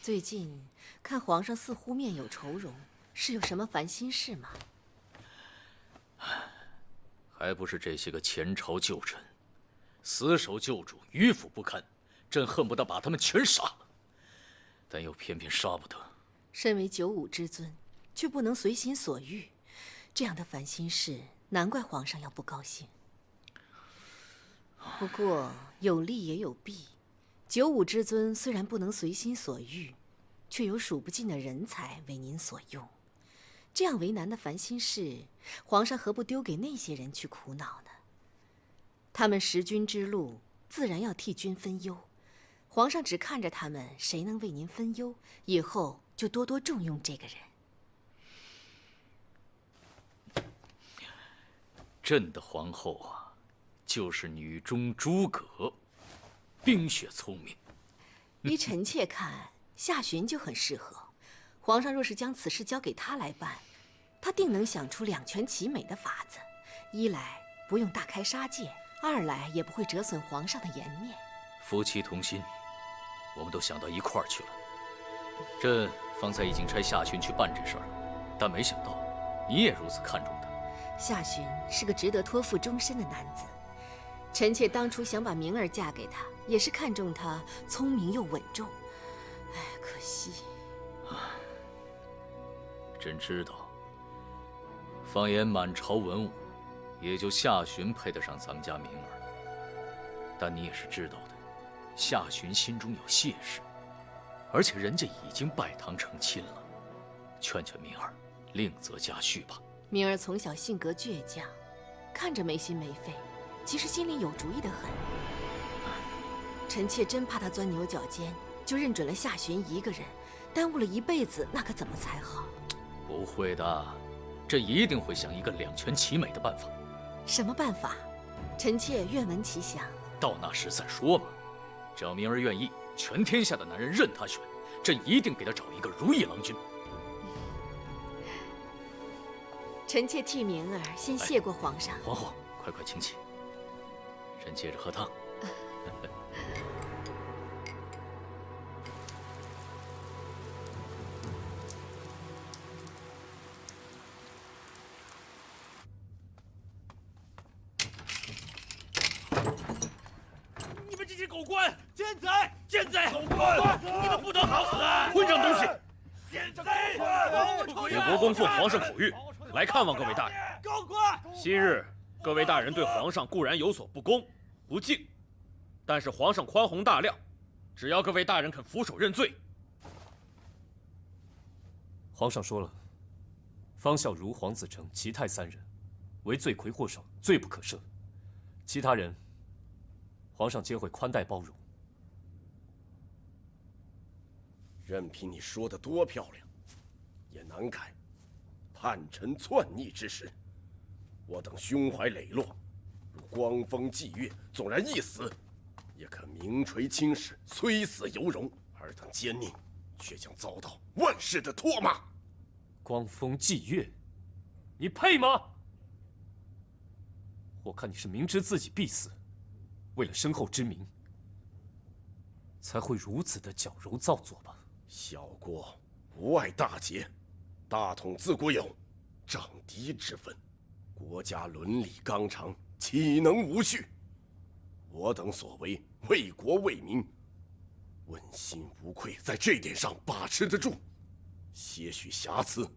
最近看皇上似乎面有愁容，是有什么烦心事吗？还不是这些个前朝旧臣，死守旧主，迂腐不堪，朕恨不得把他们全杀了，但又偏偏杀不得。身为95之尊，却不能随心所欲，这样的烦心事，难怪皇上要不高兴。不过有利也有弊，95之尊虽然不能随心所欲，却有数不尽的人才为您所用。这样为难的烦心事，皇上何不丢给那些人去苦恼呢？他们识君之路，自然要替君分忧。皇上只看着他们谁能为您分忧，以后就多多重用这个人。朕的皇后啊，就是女中诸葛，冰雪聪明。依臣妾看，夏洵就很适合。皇上若是将此事交给他来办，他定能想出两全其美的法子。一来不用大开杀戒，二来也不会折损皇上的颜面。夫妻同心，我们都想到一块儿去了。朕方才已经差夏洵去办这事儿，但没想到你也如此看重他。夏洵是个值得托付终身的男子，臣妾当初想把明儿嫁给他，也是看中他聪明又稳重。可惜。朕知道，放眼满朝文武，也就夏洵配得上咱们家明儿。但你也是知道的，夏洵心中有谢氏，而且人家已经拜堂成亲了。劝劝明儿，另择佳婿吧。明儿从小性格倔强，看着没心没肺，其实心里有主意的很。臣妾真怕他钻牛角尖，就认准了夏洵一个人，耽误了一辈子，那可怎么才好？不会的，朕一定会想一个两全其美的办法。什么办法？臣妾愿闻其详。到那时再说吧。只要明儿愿意，全天下的男人任她选，朕一定给她找一个如意郎君。臣妾替明儿先谢过皇上。皇后，快快请起，朕接着喝汤。你们这些狗官、奸贼、贱贼、狗官，你们不得好死！混账东西！奸贼！鲁国公奉皇上口谕，来看望各位大人。狗官！昔日各位大人对皇上固然有所不公、不敬，但是皇上宽宏大量，只要各位大人肯俯首认罪。皇上说了，方孝孺、黄子成、齐泰3人为罪魁祸首，罪不可赦。其他人，皇上皆会宽待包容。任凭你说的多漂亮，也难改叛臣篡逆之实。我等胸怀磊落，如光风霁月，纵然一死，也可名垂青史，虽死犹荣。尔等奸佞，却将遭到万世的唾骂。光风霁月，你配吗？我看你是明知自己必死，为了身后之名，才会如此的矫揉造作吧。小国不碍大节，大统自古有长嫡之分，国家伦理纲常，岂能无序？我等所为，为国为民，问心无愧，在这点上把持得住，些许瑕疵，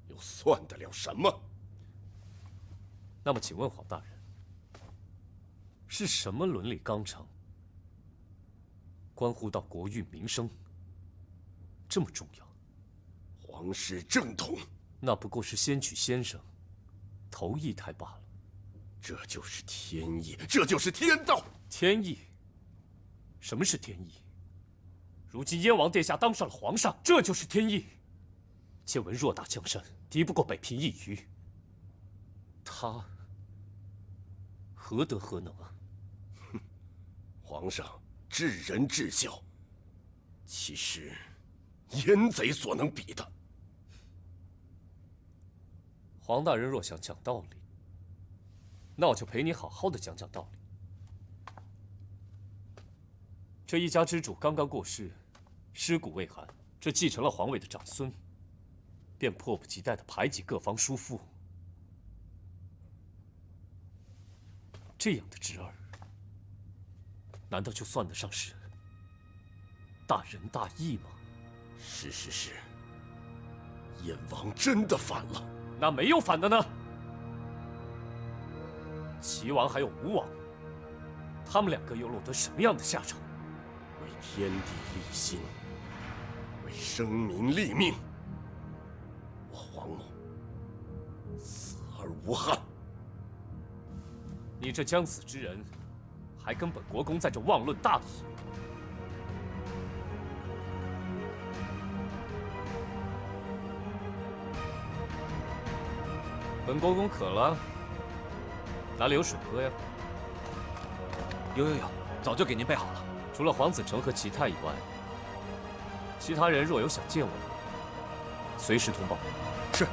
又算得了什么？那么，请问黄大人，是什么伦理纲常，关乎到国运民生，这么重要？皇室正统，那不过是先娶先生，头一胎罢了。这就是天意，这就是天道。天意？什么是天意？如今燕王殿下当上了皇上，这就是天意。借闻偌大江山，敌不过北平一隅。他何德何能啊？哼，皇上治人治孝，岂是阉贼所能比的？黄大人若想讲道理，那我就陪你好好的讲讲道理。这一家之主刚刚过世，尸骨未寒，这继承了皇位的长孙，便迫不及待地排挤各方叔父。这样的侄儿，难道就算得上是大仁大义吗？是，燕王真的反了。那没有反的呢？齐王还有吴王，他们两个又落得什么样的下场？为天地立心，为生民立命，我黄某死而无憾。你这将死之人，还跟本国公在这妄论大义？本国公渴了，哪里有水喝呀？有，早就给您备好了。除了黄子成和齐泰以外，其他人若有想见我的，随时通报。是。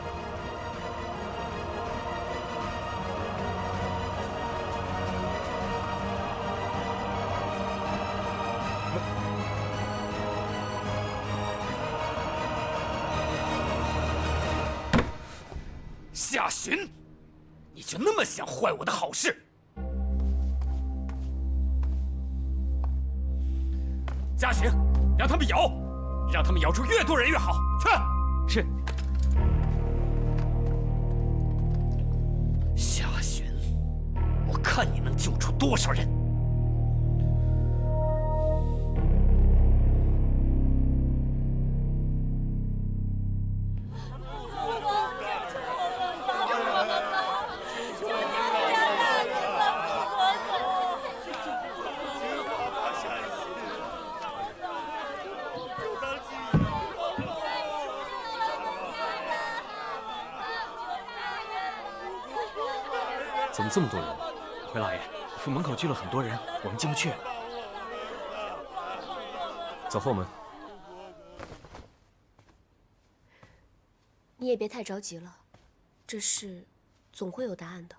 夏洵，你就那么想坏我的好事？嘉行，让他们咬，让他们咬出越多人越好。去。是。夏洵，我看你能救出多少人？怎么这么多人？回老爷，府门口聚了很多人，我们进不去。走后门。你也别太着急了，这事总会有答案的。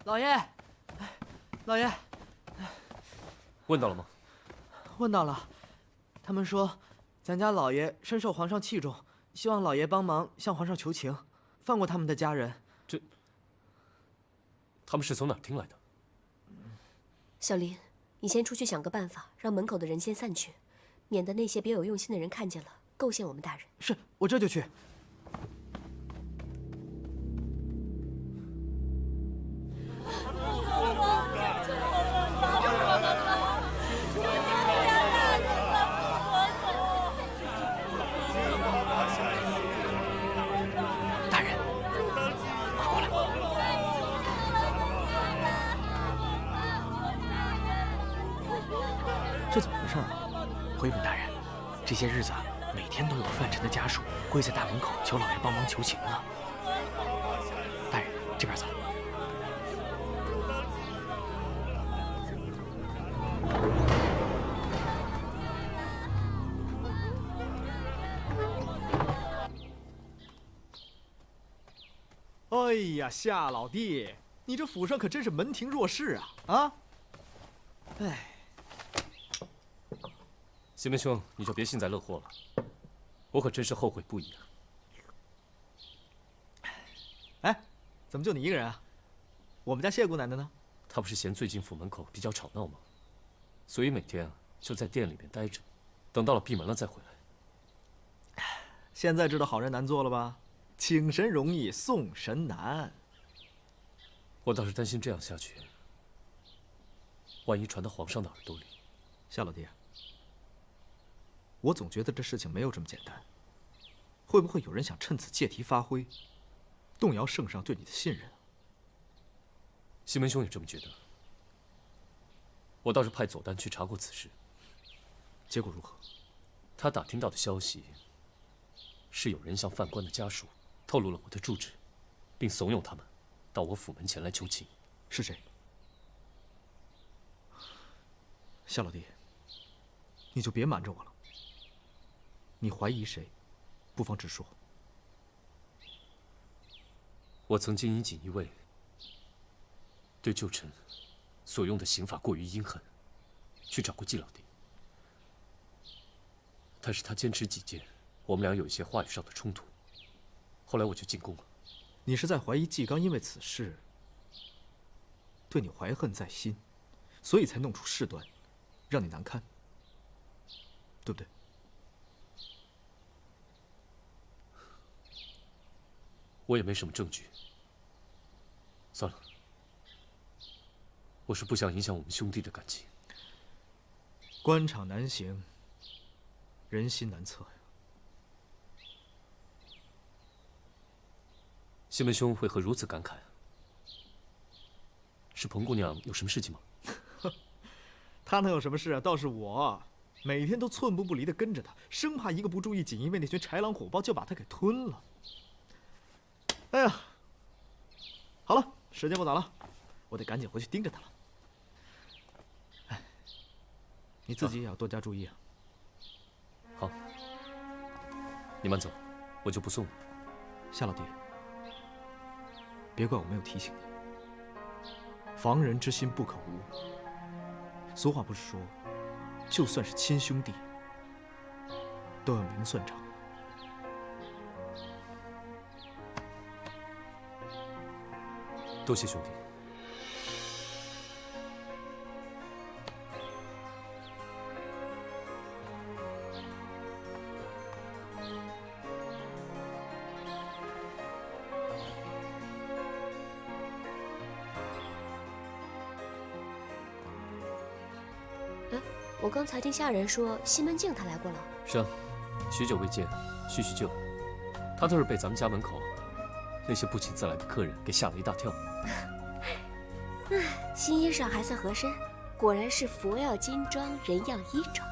老爷，老爷，问到了吗？问到了，他们说，咱家老爷深受皇上器重，希望老爷帮忙向皇上求情，放过他们的家人。他们是从哪儿听来的？小林，你先出去想个办法，让门口的人先散去，免得那些别有用心的人看见了，构陷我们大人。是，我这就去。大人，快过来！这怎么回事啊？回禀大人，这些日子每天都有犯臣的家属跪在大门口求老爷帮忙求情呢。大人，这边走。哎呀，夏老弟，你这府上可真是门庭若市啊！啊，哎，西门兄，你就别幸灾乐祸了，我可真是后悔不已啊！哎，怎么就你一个人啊？我们家谢姑奶奶呢？她不是嫌最近府门口比较吵闹吗？所以每天就在店里面待着，等到了闭门了再回来。现在知道好人难做了吧？请神容易送神难。我倒是担心这样下去，万一传到皇上的耳朵里。夏老弟，我总觉得这事情没有这么简单。会不会有人想趁此借题发挥，动摇圣上对你的信任？西门兄也这么觉得？我倒是派左丹去查过此事，结果如何？他打听到的消息是有人向犯官的家属透露了我的住址，并怂恿他们到我府门前来求情。是谁？夏老弟，你就别瞒着我了。你怀疑谁，不妨直说。我曾经以锦衣卫对旧臣所用的刑法过于阴狠，去找过季老弟，但是他坚持己见，我们俩有一些话语上的冲突。后来我就进宫了。你是在怀疑季刚因为此事对你怀恨在心，所以才弄出事端，让你难堪，对不对？我也没什么证据。算了，我是不想影响我们兄弟的感情。官场难行，人心难测呀。西门兄为何如此感慨？是彭姑娘有什么事情吗？他能有什么事啊？倒是我，每天都寸步不离地跟着他，生怕一个不注意，仅因为那群豺狼虎豹就把他给吞了。哎呀，好了，时间不早了，我得赶紧回去盯着他了。哎，你自己也要多加注意啊。好，你慢走，我就不送了。夏老弟，别怪我没有提醒你，防人之心不可无。俗话不是说，就算是亲兄弟，都要明算账。多谢兄弟。我刚才听下人说西门庆他来过了。是啊，许久未见，叙叙旧。他倒是被咱们家门口那些不请自来的客人给吓了一大跳。新衣裳还算合身，果然是佛要金装，人要衣装。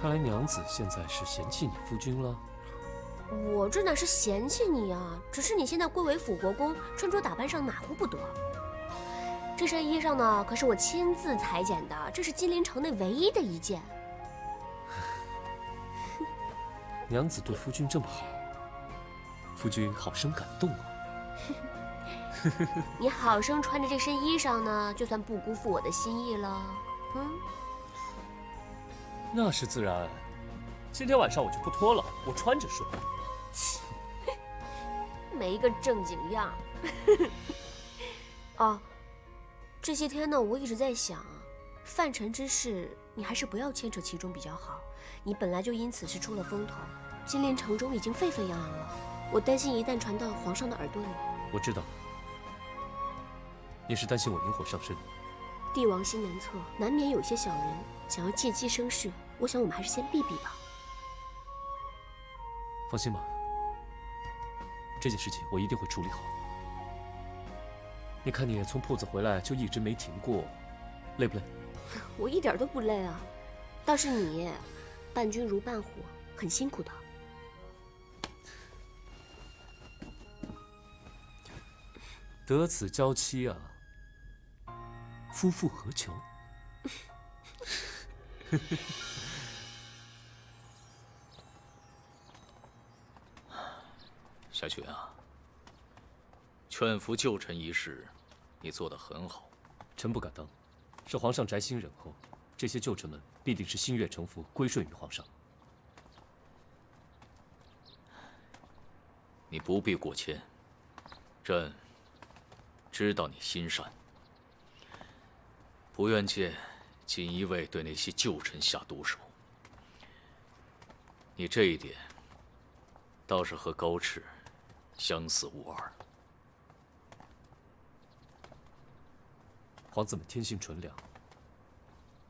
看来娘子现在是嫌弃你夫君了。我这哪是嫌弃你啊，只是你现在贵为辅国公，穿着打扮上哪户不得？这身衣裳呢，可是我亲自裁剪的，这是金陵城内唯一的一件。娘子对夫君这么好，夫君好生感动啊。你好生穿着这身衣裳呢，就算不辜负我的心意了。那是自然。今天晚上我就不脱了，我穿着睡。没个正经样。哦，这些天呢，我一直在想，范臣之事，你还是不要牵扯其中比较好。你本来就因此事出了风头，金陵城中已经沸沸扬扬了，我担心一旦传到皇上的耳朵里。我知道，你是担心我引火上身。帝王心难测，难免有些小人想要借机生事。我想我们还是先避避吧。放心吧，这件事情我一定会处理好。你看你从铺子回来就一直没停过，累不累？我一点都不累啊，倒是你，伴君如伴虎，很辛苦的。得此娇妻啊，夫复何求？夏雪啊，劝服旧臣一事，你做得很好。臣不敢当，是皇上宅心仁厚，这些旧臣们必定是心悦诚服，归顺于皇上。你不必过谦，朕知道你心善，不愿见锦衣卫对那些旧臣下毒手。你这一点倒是和高炽相似无二。皇子们天性纯良，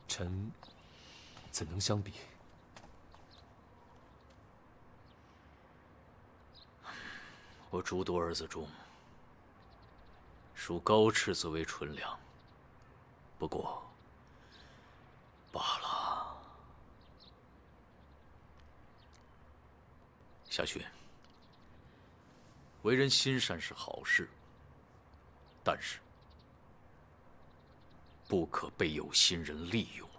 臣怎能相比？我诸多儿子中，属高炽最为纯良。不过，罢了。夏雪，为人心善是好事，但是不可被有心人利用了。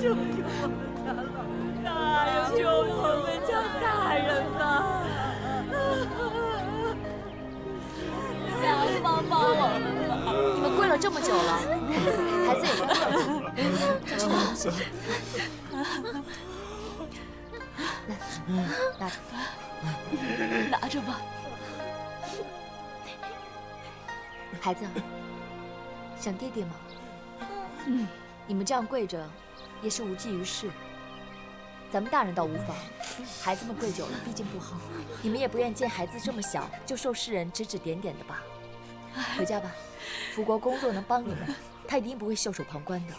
救我们家老大，救我们家大人吧！帮帮我们吧！你们跪了这么久了，孩子也饿了，吃点东西。来，拿着吧。孩子，想爹爹吗？你们这样跪着，也是无济于事。咱们大人倒无妨，孩子们跪久了，毕竟不好。你们也不愿见孩子这么小就受世人指指点点的吧？回家吧，福国公若能帮你们，他一定不会袖手旁观的。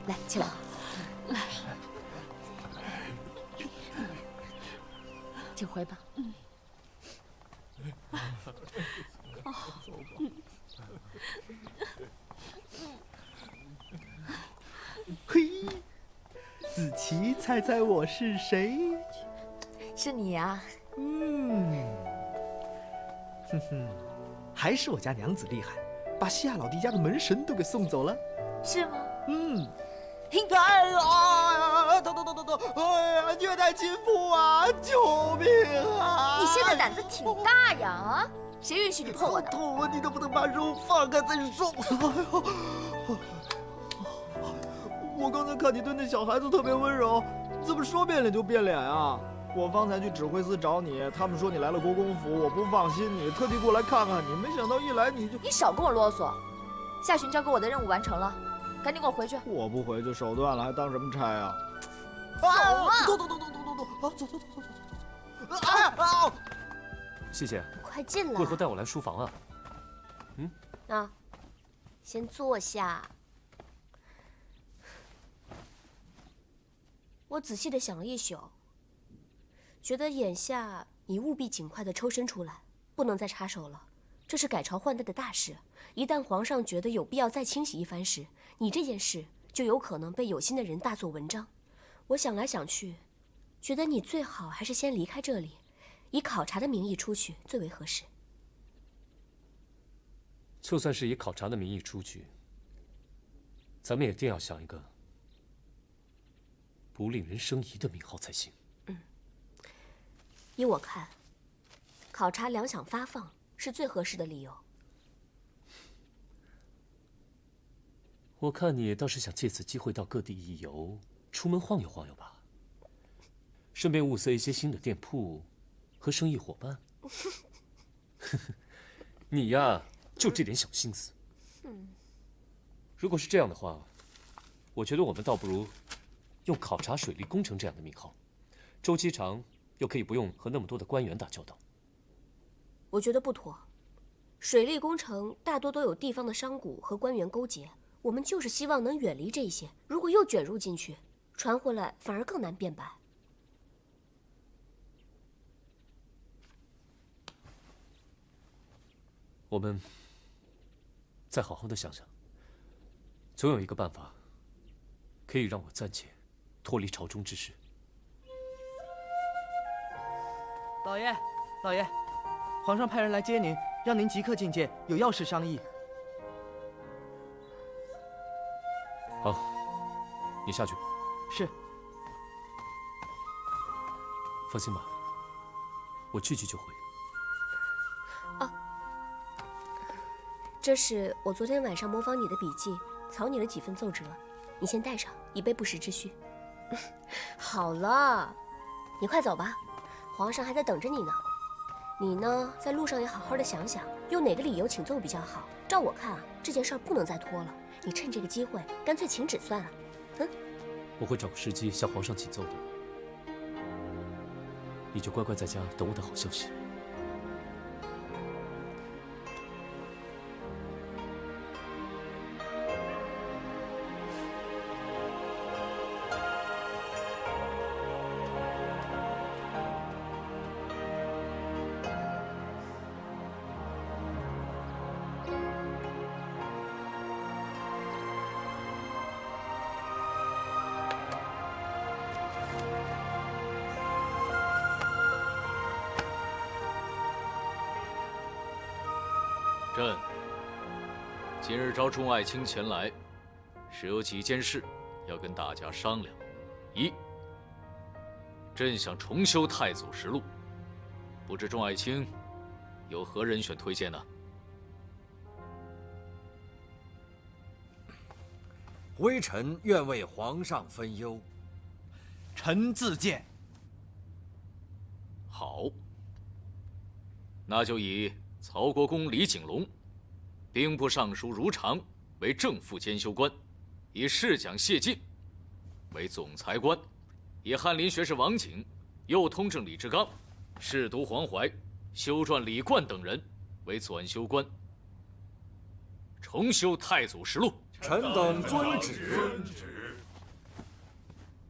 来，起来。来，请回吧。嘿，子琪，猜猜我是谁？是你呀。哼哼，还是我家娘子厉害，把夏老弟家的门神都给送走了。是吗？哎呀！疼！哎呀，虐待亲父啊！救命啊！你现在胆子挺大呀！啊，谁允许你碰我的？痛了，你能不能把手放开再说？哎呦！我刚才看你对那小孩子特别温柔，怎么说变脸就变脸啊？我方才去指挥司找你，他们说你来了国公府，我不放心你，特地过来看看你，没想到一来你就……你少跟我啰嗦！夏巡交给我的任务完成了，赶紧给我回去！我不回去手断了，还当什么差啊？走啊！走！谢谢。快进来！为何带我来书房啊？那，先坐下。我仔细的想了一宿，觉得眼下你务必尽快的抽身出来，不能再插手了。这是改朝换代的大事，一旦皇上觉得有必要再清洗一番时，你这件事就有可能被有心的人大做文章。我想来想去，觉得你最好还是先离开这里，以考察的名义出去最为合适。就算是以考察的名义出去，咱们也定要想一个不令人生疑的名号才行。依我看，考察粮饷发放是最合适的理由。我看你倒是想借此机会到各地一游，出门晃悠晃悠吧，顺便物色一些新的店铺和生意伙伴。你呀，就这点小心思。如果是这样的话，我觉得我们倒不如用考察水利工程这样的名号，周期长，又可以不用和那么多的官员打交道。我觉得不妥，水利工程大多都有地方的商贾和官员勾结，我们就是希望能远离这些。如果又卷入进去，传回来反而更难辩白。我们再好好的想想，总有一个办法可以让我暂且脱离朝中之事。老爷，老爷，皇上派人来接您，让您即刻觐见，有要事商议。好，你下去。是。放心吧，我去就回。这是我昨天晚上模仿你的笔记，草拟了几份奏折，你先带上，以备不时之需。好了，你快走吧，皇上还在等着你呢。你呢，在路上也好好的想想，用哪个理由请奏比较好。照我看啊，这件事儿不能再拖了，你趁这个机会，干脆请旨算了。我会找个时机向皇上请奏的，你就乖乖在家等我的好消息。朕今日召众爱卿前来，是有几件事要跟大家商量。一，朕想重修太祖实录，不知众爱卿有何人选推荐呢？微臣愿为皇上分忧。臣自荐。好，那就以曹国公李景龙，兵部尚书如常为正副监修官，以侍讲谢晋为总裁官，以翰林学士王景、右通政李志刚、侍读黄怀、修撰李贯等人为纂修官，重修太祖实录。臣等遵旨。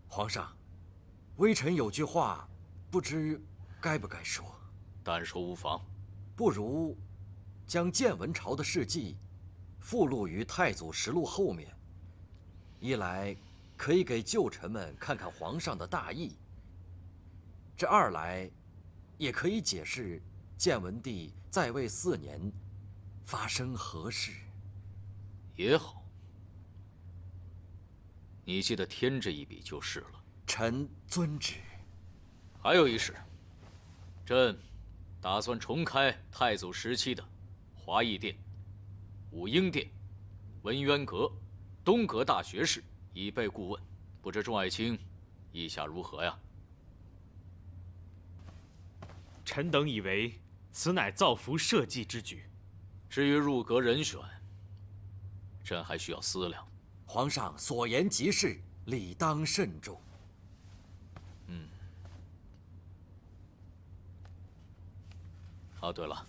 皇上，微臣有句话，不知该不该说。但说无妨。不如将建文朝的事迹附录于太祖实录后面，一来可以给旧臣们看看皇上的大义，这二来也可以解释建文帝在位4年发生何事。也好，你记得添这一笔就是了。臣遵旨。还有一事，朕打算重开太祖时期的华义殿、武英殿、文渊阁、东阁大学士，以备顾问。不知众爱卿意下如何呀？臣等以为此乃造福社稷之举。至于入阁人选，朕还需要思量。皇上所言极是，理当慎重。啊，对了，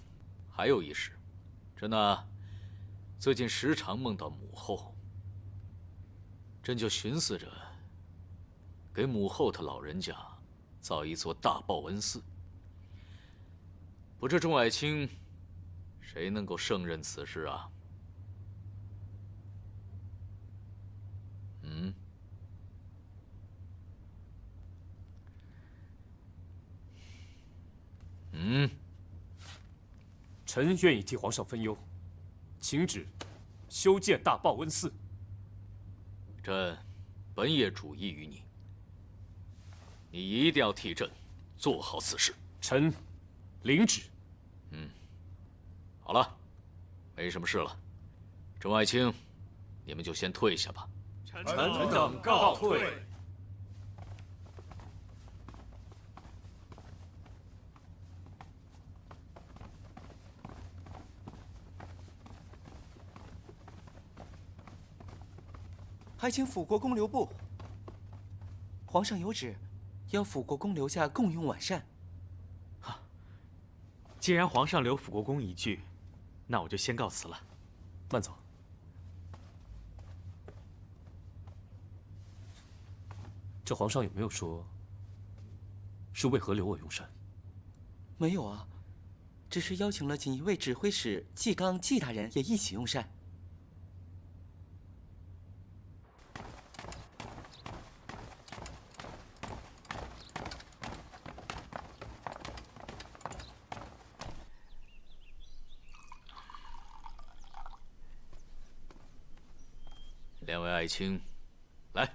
还有一事，朕呢，最近时常梦到母后，朕就寻思着给母后她老人家造一座大报恩寺。不知众爱卿，谁能够胜任此事啊？臣愿意替皇上分忧，请旨修建大报恩寺。朕本也主意于你，你一定要替朕做好此事。臣领旨。好了，没什么事了，众爱卿，你们就先退下吧。臣等告退。还请辅国公留步。皇上有旨，要辅国公留下共用晚膳。既然皇上留辅国公一句，那我就先告辞了。慢走。这皇上有没有说是为何留我用膳？没有啊，只是邀请了锦衣卫指挥使纪刚纪大人也一起用膳。两位爱卿，来。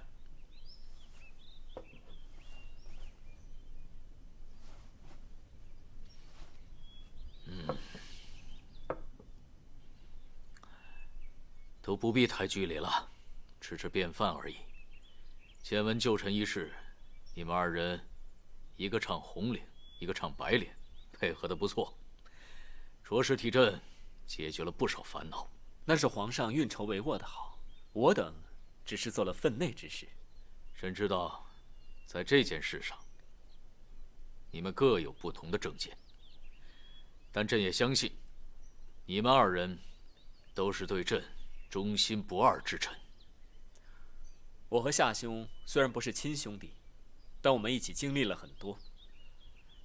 都不必太拘礼了，吃吃便饭而已。见闻旧臣一事，你们二人，一个唱红脸，一个唱白脸，配合得不错，着实替朕解决了不少烦恼。那是皇上运筹帷幄的好，我等只是做了分内之事。朕知道，在这件事上，你们各有不同的政见，但朕也相信，你们二人都是对朕忠心不二之臣。我和夏兄虽然不是亲兄弟，但我们一起经历了很多，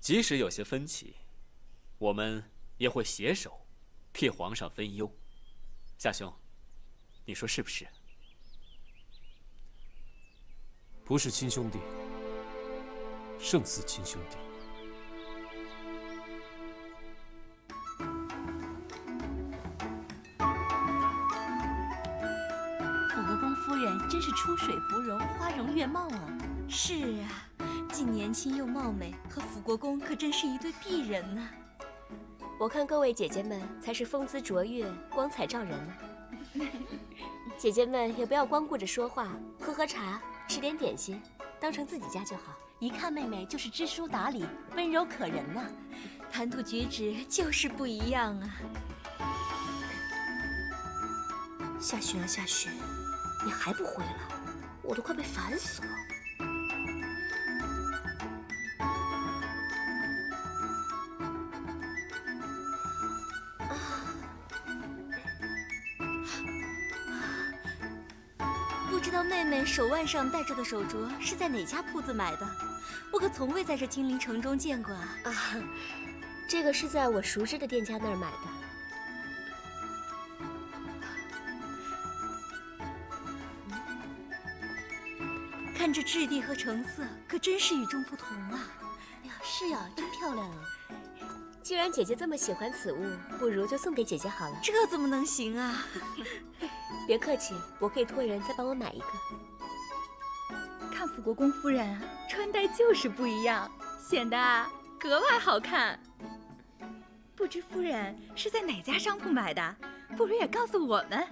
即使有些分歧，我们也会携手替皇上分忧。夏兄，你说是不是？不是亲兄弟，胜似亲兄弟。辅国公夫人真是出水芙蓉，花容月貌啊！是啊，既年轻又貌美，和辅国公可真是一对璧人呢。我看各位姐姐们才是风姿卓越、光彩照人呢。姐姐们也不要光顾着说话，喝喝茶，吃点点心，当成自己家就好。一看妹妹就是知书达理、温柔可人呐，谈吐举止就是不一样啊。夏雪啊，夏雪，你还不回来？我都快被烦死了。不知道妹妹手腕上戴着的手镯是在哪家铺子买的？我可从未在这金陵城中见过啊！这个是在我熟知的店家那儿买的。看这质地和成色，可真是与众不同啊！哎呀，是呀，真漂亮啊！既然姐姐这么喜欢此物，不如就送给姐姐好了。这怎么能行啊？别客气，我可以托人再帮我买一个。看辅国公夫人啊，穿戴就是不一样，显得格外好看。不知夫人是在哪家商铺买的？不如也告诉我们，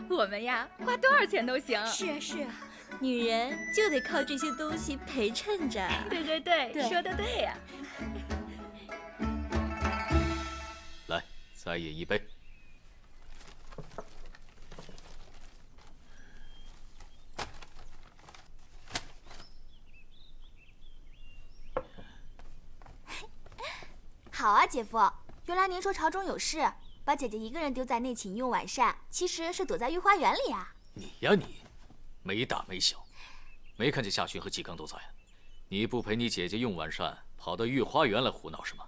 我们呀花多少钱都行。是啊是啊，女人就得靠这些东西陪衬着。对对对，说得对呀。来，再饮一杯。好啊，姐夫，原来您说朝中有事，把姐姐一个人丢在内寝用晚膳，其实是躲在御花园里啊。你呀你，没大没小，没看见夏寻和纪刚都在啊？你不陪你姐姐用晚膳，跑到御花园来胡闹是吗？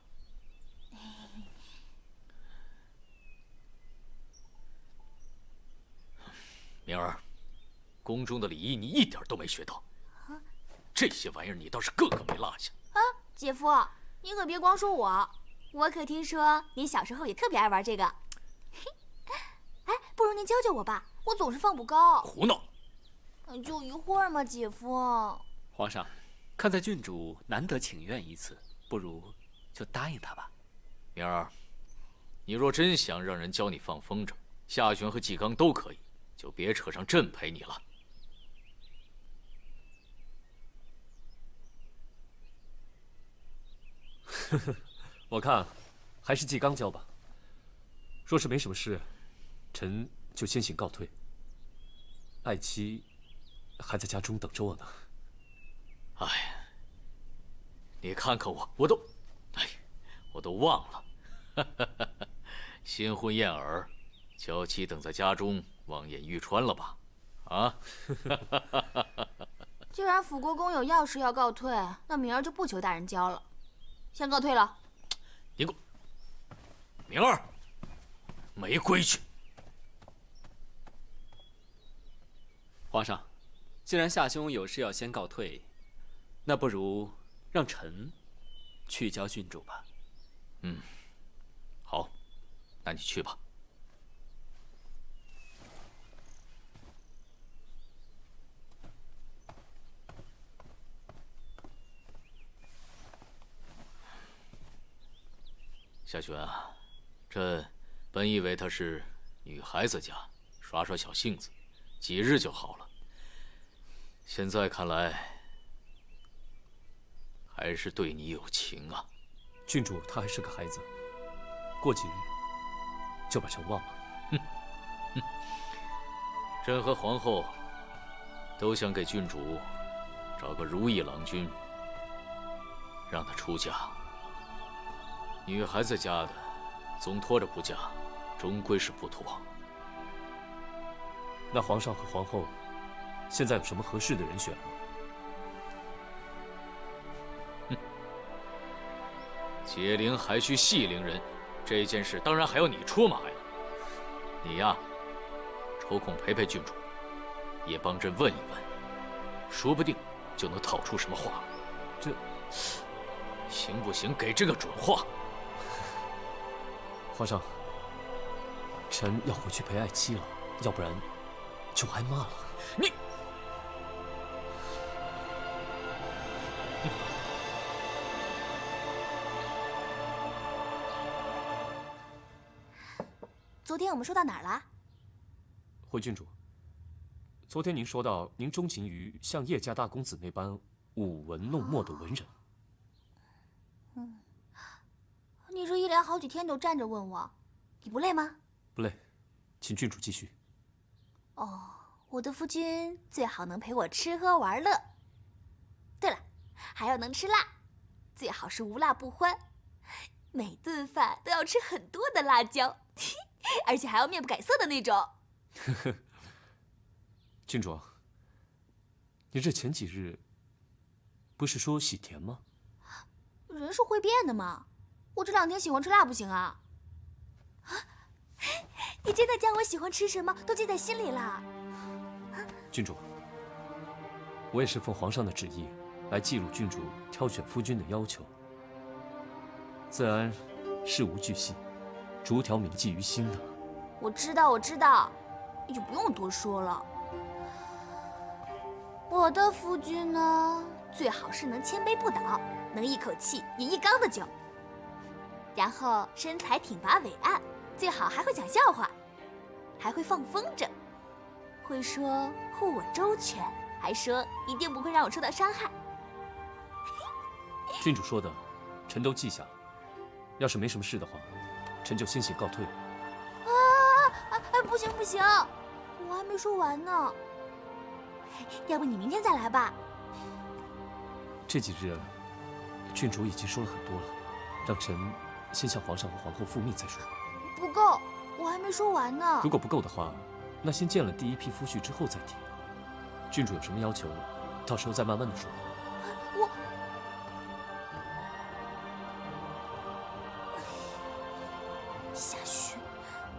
明儿，宫中的礼仪你一点都没学到，这些玩意儿你倒是个个没落下。啊，姐夫，你可别光说我可听说您小时候也特别爱玩这个。哎，不如您教教我吧，我总是放不高。胡闹！就一会儿嘛，姐夫。皇上，看在郡主难得请愿一次，不如就答应他吧。明儿，你若真想让人教你放风筝，夏玄和纪刚都可以，就别扯上朕陪你了。呵呵，我看还是纪刚教吧。若是没什么事，臣就先行告退。爱妻还在家中等着我呢。哎，你看看我，我都忘了。新婚燕尔，娇妻等在家中望眼欲穿了吧？啊！既然辅国公有要事要告退，那明儿就不求大人教了，先告退了。你给我，明儿，没规矩！皇上，既然夏兄有事要先告退，那不如让臣去教郡主吧。嗯，好，那你去吧。夏玄啊，朕本以为她是女孩子家，耍耍小性子，几日就好了。现在看来，还是对你有情啊。郡主她还是个孩子，过几日就把朕忘了。朕和皇后都想给郡主找个如意郎君，让她出嫁。女孩子家的，总拖着不嫁，终归是不妥。那皇上和皇后现在有什么合适的人选吗？解铃还须系铃人，这件事当然还要你出马呀。你呀，抽空陪陪郡主，也帮朕问一问，说不定就能套出什么话。这行不行？给这个准话。皇上，臣要回去陪爱妻了，要不然就挨骂了。你。昨天我们说到哪儿了？回郡主，昨天您说到您钟情于像叶家大公子那般舞文弄墨的文人。你这一连好几天都站着问我，你不累吗？不累，请郡主继续。哦，我的夫君最好能陪我吃喝玩乐。对了，还要能吃辣，最好是无辣不欢，每顿饭都要吃很多的辣椒，而且还要面不改色的那种。郡主，你这前几日不是说喜甜吗？人是会变的嘛，我这2天喜欢吃辣不行啊？你真的将我喜欢吃什么都记在心里了。郡主，我也是奉皇上的旨意来记录郡主挑选夫君的要求，自然事无巨细，逐条铭记于心的。我知道，我知道，你就不用多说了。我的夫君呢，最好是能千杯不倒，能一口气饮1缸的酒，然后身材挺拔伟岸，最好还会讲笑话，还会放风筝，会说护我周全，还说一定不会让我受到伤害。郡主说的，臣都记下了。要是没什么事的话，臣就先行告退了。不行不行，我还没说完呢。要不你明天再来吧。这几日，郡主已经说了很多了，让臣先向皇上和皇后复命再说。不够，我还没说完呢。如果不够的话，那先见了第一批夫婿之后再提。郡主有什么要求，到时候再慢慢的说。夏薰，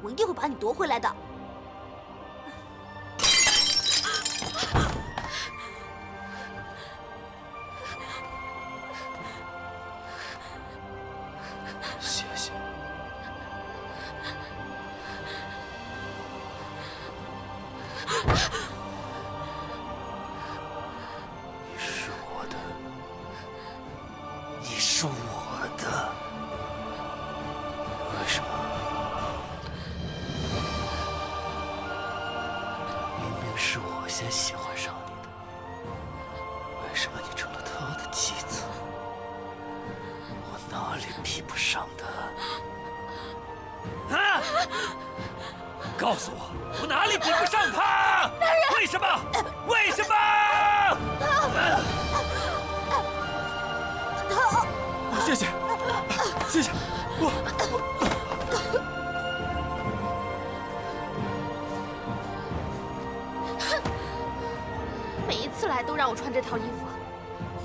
我一定会把你夺回来的。谢谢。你是我的，你是我的。为什么？明明是我先喜欢上你的，为什么你成了他的妻子？我哪里比不上他？啊！告诉我，我哪里比不上他？为什么？为什么？谢谢，谢谢。每一次来都让我穿这套衣服，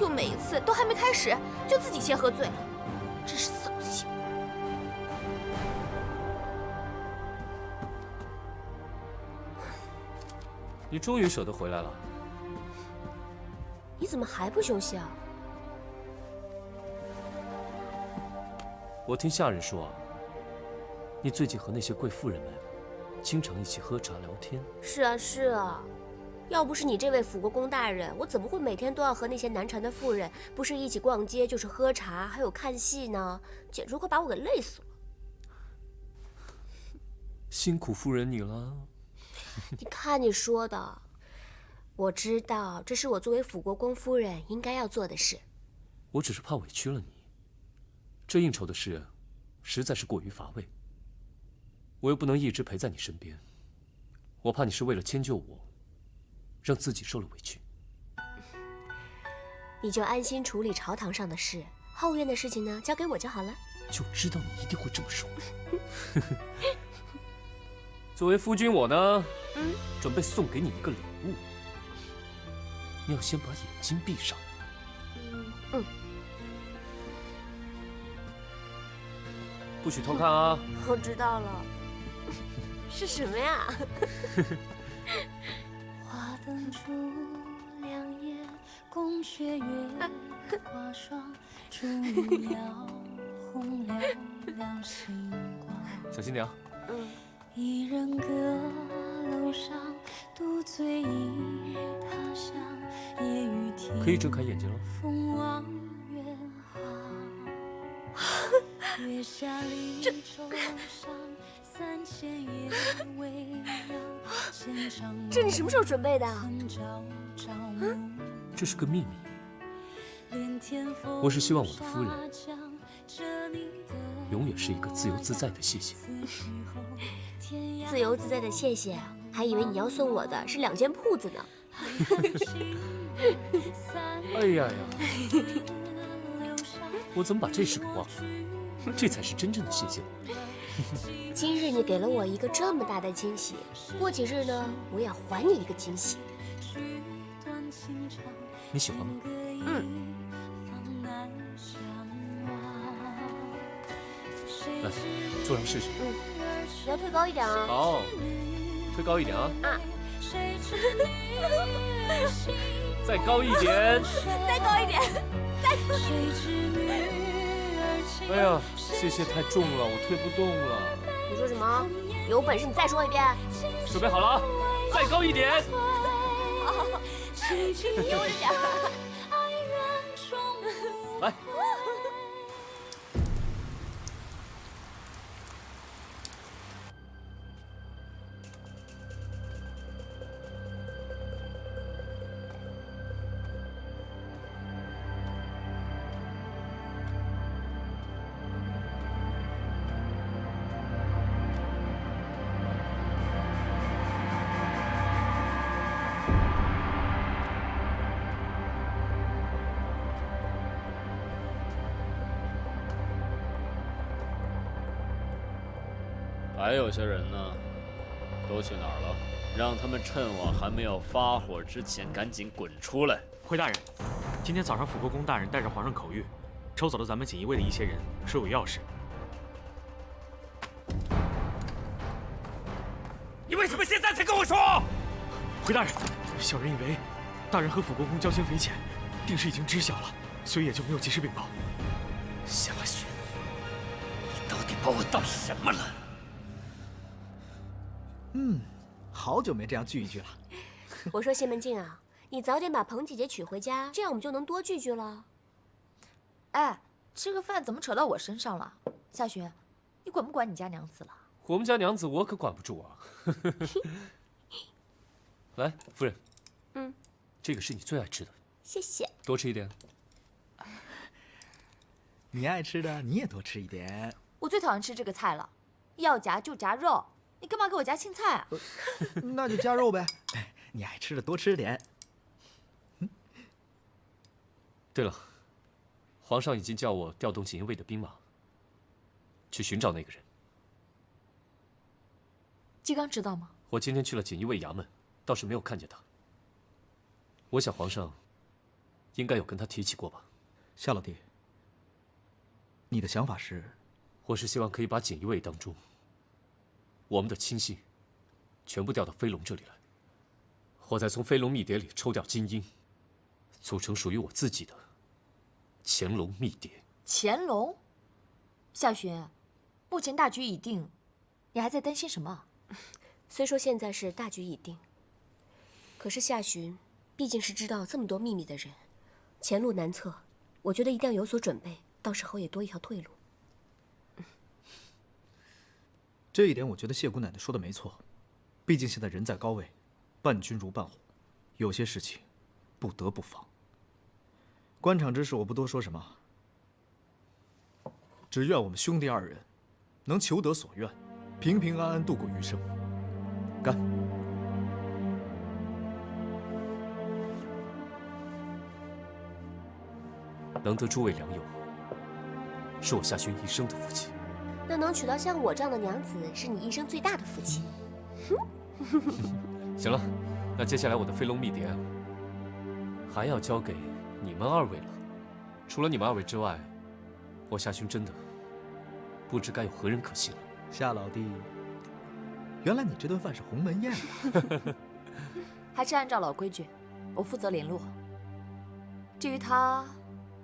又每一次都还没开始就自己先喝醉了，真是扫兴。你终于舍得回来了。你怎么还不休息啊？我听下人说，你最近和那些贵妇人们经常一起喝茶聊天。是啊是啊，要不是你这位辅国公大人，我怎么会每天都要和那些难缠的妇人，不是一起逛街，就是喝茶，还有看戏呢？简直快把我给累死了。辛苦夫人你了。你看你说的，我知道这是我作为辅国公夫人应该要做的事。我只是怕委屈了你。这应酬的事，实在是过于乏味。我又不能一直陪在你身边，我怕你是为了迁就我，让自己受了委屈。你就安心处理朝堂上的事，后院的事情呢，交给我就好了。就知道你一定会这么说。作为夫君，我呢，准备送给你一个礼物。你要先把眼睛闭上。不许偷看啊！我知道了。是什么呀？花灯初两夜，宫阙月华霜，烛了红了了星光。小心点啊！一人阁楼上，可以睁开眼睛了。这你什么时候准备的？这是个秘密。我是希望我的夫人永远是一个自由自在的谢谢。自由自在的谢谢，还以为你要送我的是2间铺子呢。哎呀呀！我怎么把这事给忘了？这才是真正的谢谢。今日你给了我一个这么大的惊喜，过几日呢，我也还你一个惊喜。你喜欢吗？来，坐上试试。你要推高一点啊。好，推高一点啊。再高一点。再高一点。再高一点。哎呀，谢谢太重了，我推不动了。你说什么？有本事你再说一遍。准备好了啊，再高一点。悠着点。来。还有些人呢，都去哪儿了？让他们趁我还没有发火之前赶紧滚出来！回大人，今天早上辅国公大人带着皇上口谕，抽走了咱们锦衣卫的一些人，说有要事。你为什么现在才跟我说？回大人，小人以为大人和辅国公交情匪浅，定是已经知晓了，所以也就没有及时禀报。夏雪，你到底把我当什么了？好久没这样聚一聚了。我说谢门庆啊，你早点把彭姐姐娶回家，这样我们就能多聚聚了。哎，这个饭怎么扯到我身上了？夏雪，你管不管你家娘子了？我们家娘子我可管不住啊。来，夫人。这个是你最爱吃的。谢谢。多吃一点。你爱吃的你也多吃一点。我最讨厌吃这个菜了，要夹就夹肉，你干嘛给我夹青菜啊？那就加肉呗。你爱吃的多吃点。对了，皇上已经叫我调动锦衣卫的兵马，去寻找那个人。纪刚知道吗？我今天去了锦衣卫衙门，倒是没有看见他。我想皇上应该有跟他提起过吧。夏老弟，你的想法是？我是希望可以把锦衣卫当中我们的亲信全部调到飞龙这里来，我再从飞龙密谍里抽调精英，组成属于我自己的乾隆密谍。乾隆？夏雪，目前大局已定，你还在担心什么？虽说现在是大局已定，可是夏寻毕竟是知道这么多秘密的人，前路难测，我觉得一定要有所准备，到时候也多一条退路。这一点我觉得谢姑奶奶说的没错，毕竟现在人在高位，伴君如伴虎，有些事情不得不防。官场之事我不多说什么，只愿我们兄弟二人能求得所愿，平平安安度过余生。干！能得诸位良友，是我夏寻一生的福气。那能娶到像我这样的娘子，是你一生最大的福气。行了，那接下来我的飞龙密谍还要交给你们二位了。除了你们二位之外，我夏寻真的不知该有何人可信了。夏老弟，原来你这顿饭是鸿门宴啊！还是按照老规矩，我负责联络。至于他，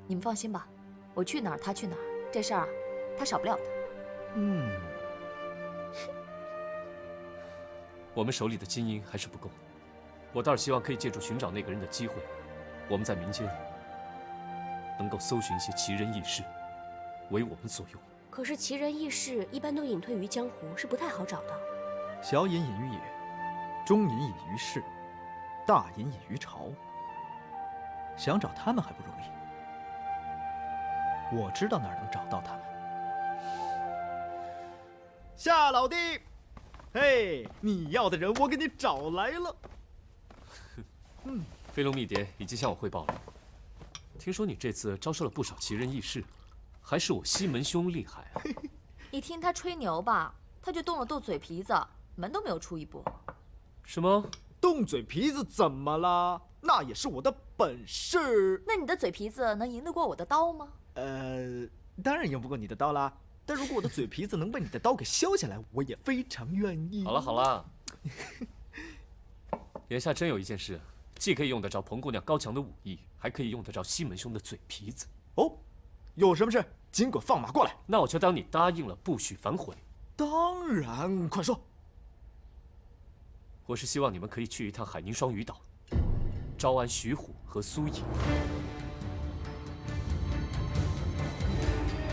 你们放心吧，我去哪儿他去哪儿，这事儿啊，他少不了的。我们手里的金银还是不够，我倒是希望可以借助寻找那个人的机会，我们在民间能够搜寻一些奇人异事，为我们所用。可是奇人异事一般都隐退于江湖，是不太好找的。小隐隐于野，中隐隐于市，大隐隐于朝。想找他们还不容易，我知道哪儿能找到他们。夏老弟，嘿，你要的人我给你找来了。飞龙秘蝶已经向我汇报了，听说你这次招收了不少奇人异士，还是我西门兄厉害啊！你听他吹牛吧，他就动了动嘴皮子，门都没有出一步。什么？动嘴皮子怎么了？那也是我的本事。那你的嘴皮子能赢得过我的刀吗？当然赢不过你的刀啦。但如果我的嘴皮子能被你的刀给削下来，我也非常愿意。好了好了，眼下真有一件事，既可以用得着彭姑娘高强的武艺，还可以用得着西门兄的嘴皮子。哦，有什么事尽管放马过来。那我就当你答应了，不许反悔。当然，快说。我是希望你们可以去一趟海宁双鱼岛，招安徐虎和苏颖。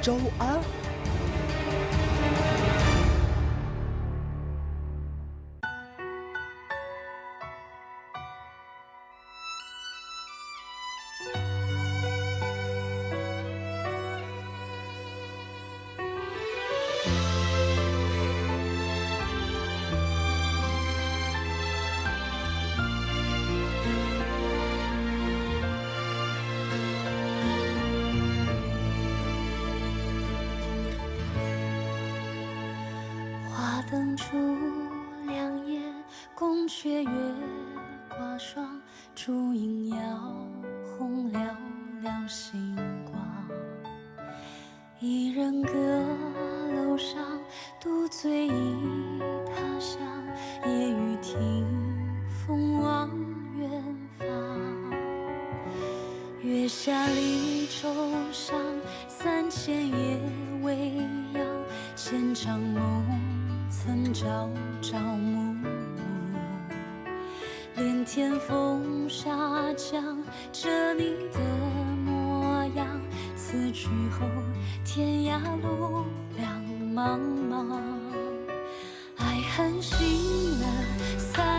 招安？灯烛两夜，宫阙月挂霜，烛影摇红寥寥星光。一人阁楼上，独醉忆他乡。夜雨听风望远方，月下离愁伤，3000夜未央。牵肠梦曾朝朝暮暮，连天风沙降，着你的模样。此去后，天涯路两茫茫。爱恨心难散。